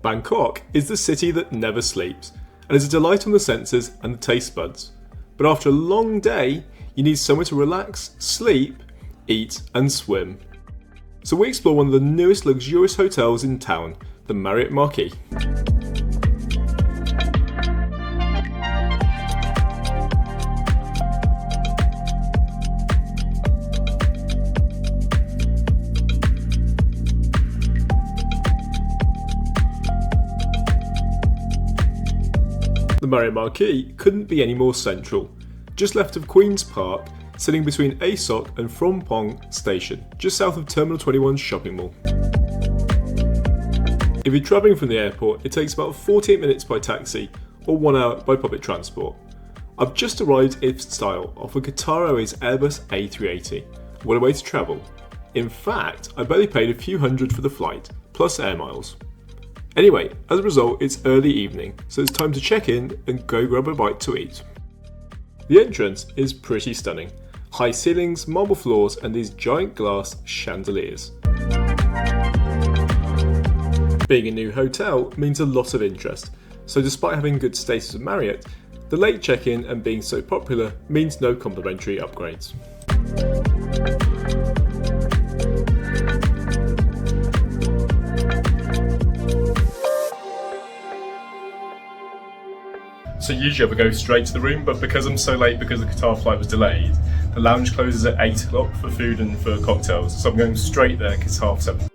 Bangkok is the city that never sleeps and is a delight on the senses and the taste buds. But after a long day, you need somewhere to relax, sleep, eat and swim. So we explore one of the newest luxurious hotels in town, the Marriott Marquis. The Marriott Marquis couldn't be any more central, just left of Queen's Park, sitting between ASOC and Phrom Phong Station, just south of Terminal 21's shopping mall. If you're travelling from the airport, it takes about 48 minutes by taxi or 1 hour by public transport. I've just arrived in style off a Qatar Airways Airbus A380. What a way to travel. In fact, I barely paid a few hundred for the flight, plus air miles. Anyway, as a result, it's early evening, so it's time to check in and go grab a bite to eat. The entrance is pretty stunning. High ceilings, marble floors, and these giant glass chandeliers. Being a new hotel means a lot of interest, so despite having good status at Marriott, the late check-in and being so popular means no complimentary upgrades. So usually I would go straight to the room, but because I'm so late because the Qatar flight was delayed, the lounge closes at 8 o'clock for food and for cocktails, so I'm going straight there because it's 7:30.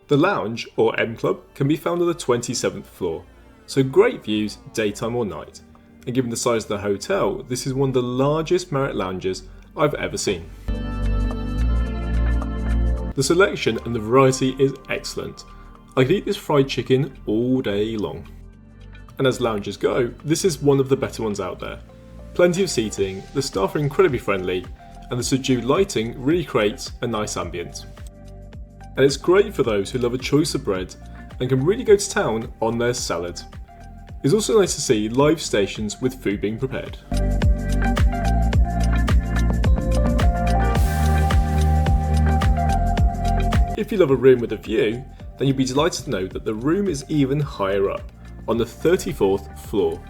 The lounge, or M Club, can be found on the 27th floor, so great views daytime or night. And given the size of the hotel, this is one of the largest Marriott lounges I've ever seen. The selection and the variety is excellent. I could eat this fried chicken all day long. And as lounges go, this is one of the better ones out there. Plenty of seating, the staff are incredibly friendly, and the subdued lighting really creates a nice ambience. And it's great for those who love a choice of bread and can really go to town on their salad. It's also nice to see live stations with food being prepared. If you love a room with a view, then you'll be delighted to know that the room is even higher up, on the 34th floor.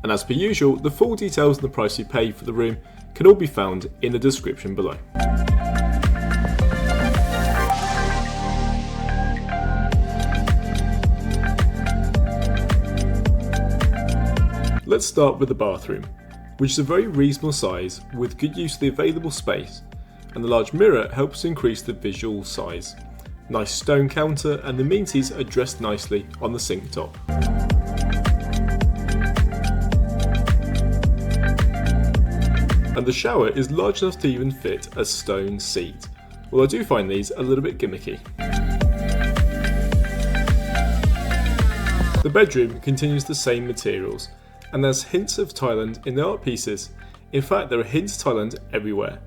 And as per usual, the full details and the price you pay for the room can all be found in the description below. Let's start with the bathroom, which is a very reasonable size with good use of the available space, and the large mirror helps to increase the visual size. Nice stone counter and the amenities are dressed nicely on the sink top. And the shower is large enough to even fit a stone seat, although I do find these a little bit gimmicky. The bedroom continues the same materials, and there's hints of Thailand in the art pieces. In fact, there are hints of Thailand everywhere.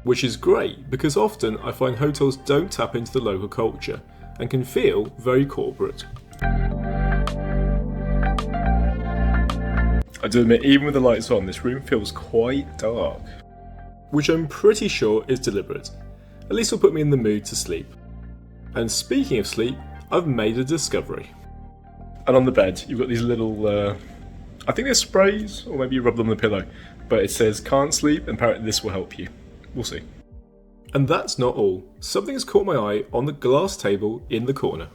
Which is great because often I find hotels don't tap into the local culture and can feel very corporate. I do admit, even with the lights on, this room feels quite dark. Which I'm pretty sure is deliberate. At least it'll put me in the mood to sleep. And speaking of sleep, I've made a discovery. And on the bed, you've got these little, I think they're sprays, or maybe you rub them on the pillow, but it says can't sleep and apparently this will help you. We'll see. And that's not all. Something has caught my eye on the glass table in the corner.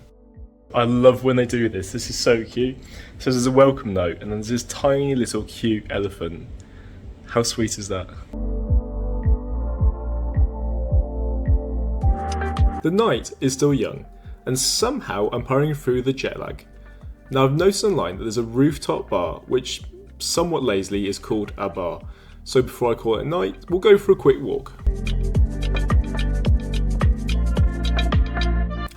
I love when they do this. This is so cute. So there's a welcome note and then there's this tiny little cute elephant. How sweet is that? The night is still young and somehow I'm powering through the jet lag. Now I've noticed online that there's a rooftop bar which somewhat lazily is called a bar. So before I call it a night, we'll go for a quick walk.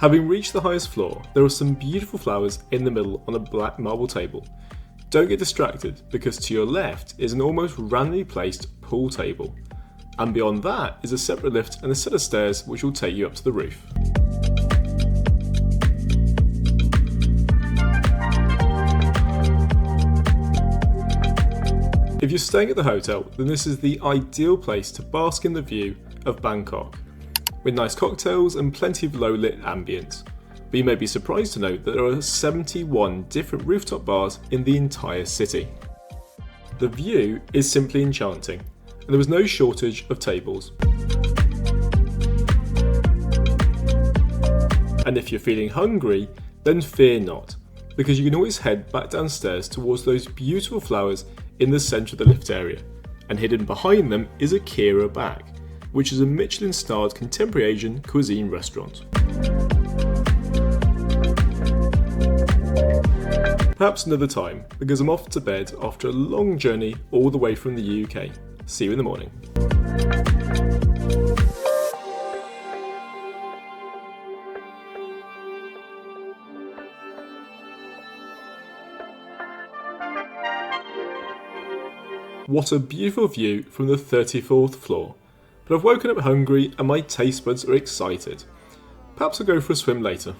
Having reached the highest floor, there are some beautiful flowers in the middle on a black marble table. Don't get distracted because to your left is an almost randomly placed pool table. And beyond that is a separate lift and a set of stairs which will take you up to the roof. If you're staying at the hotel, then this is the ideal place to bask in the view of Bangkok, with nice cocktails and plenty of low-lit ambience. but you may be surprised to note that there are 71 different rooftop bars in the entire city. The view is simply enchanting, and there was no shortage of tables. And if you're feeling hungry, then fear not, because you can always head back downstairs towards those beautiful flowers in the centre of the lift area, and hidden behind them is a Kira Back, which is a Michelin-starred contemporary Asian cuisine restaurant. Perhaps another time, because I'm off to bed after a long journey all the way from the UK. See you in the morning. What a beautiful view from the 34th floor, but I've woken up hungry and my taste buds are excited. Perhaps I'll go for a swim later.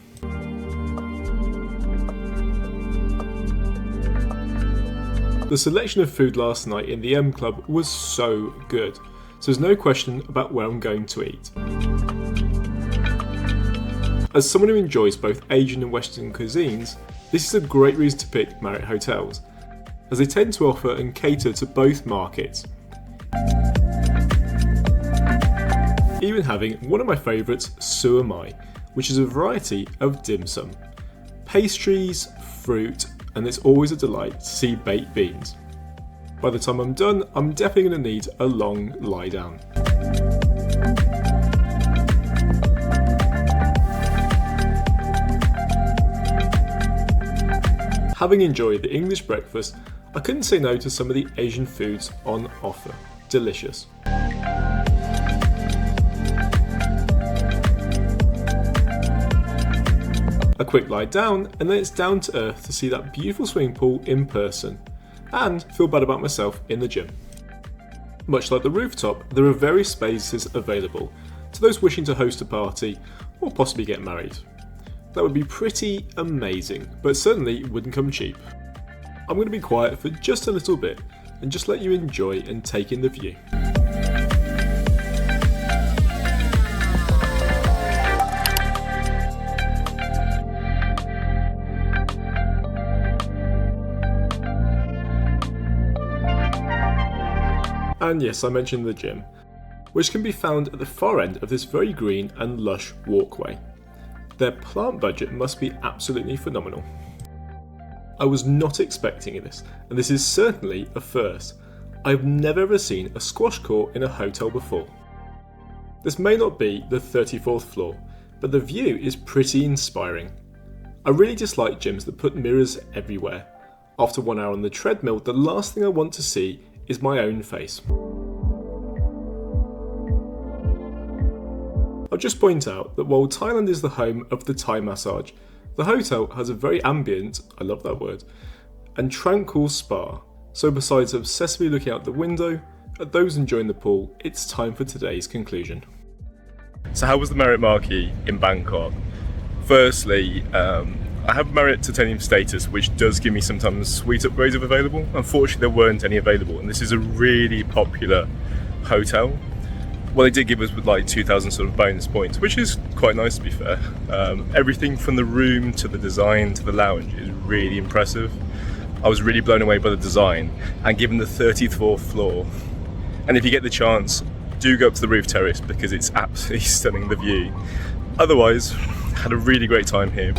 The selection of food last night in the M Club was so good, so there's no question about where I'm going to eat. As someone who enjoys both Asian and Western cuisines, this is a great reason to pick Marriott hotels, as they tend to offer and cater to both markets. Even having one of my favourites, Suo Mai, which is a variety of dim sum, pastries, fruit, and it's always a delight to see baked beans. By the time I'm done, I'm definitely going to need a long lie down. Having enjoyed the English breakfast, I couldn't say no to some of the Asian foods on offer. Delicious. A quick lie down, and then it's down to earth to see that beautiful swimming pool in person, and feel bad about myself in the gym. Much like the rooftop, there are various spaces available to those wishing to host a party or possibly get married. That would be pretty amazing, but certainly wouldn't come cheap. I'm going to be quiet for just a little bit and just let you enjoy and take in the view. And yes, I mentioned the gym, which can be found at the far end of this very green and lush walkway. Their plant budget must be absolutely phenomenal. I was not expecting this, and this is certainly a first. I've never ever seen a squash court in a hotel before. This may not be the 34th floor, but the view is pretty inspiring. I really dislike gyms that put mirrors everywhere. After 1 hour on the treadmill, the last thing I want to see is my own face. I'll just point out that while Thailand is the home of the Thai massage, the hotel has a very ambient, I love that word, and tranquil spa. So besides obsessively looking out the window at those enjoying the pool, it's time for today's conclusion. So how was the Marriott Marquis in Bangkok? Firstly, I have Marriott Titanium status, which does give me sometimes suite upgrades if available. Unfortunately, there weren't any available, and this is a really popular hotel. Well, they did give us like 2,000 sort of bonus points, which is quite nice to be fair. Everything from the room to the design to the lounge is really impressive. I was really blown away by the design, and given the 34th floor, and if you get the chance, do go up to the roof terrace because it's absolutely stunning, the view. Otherwise, had a really great time here.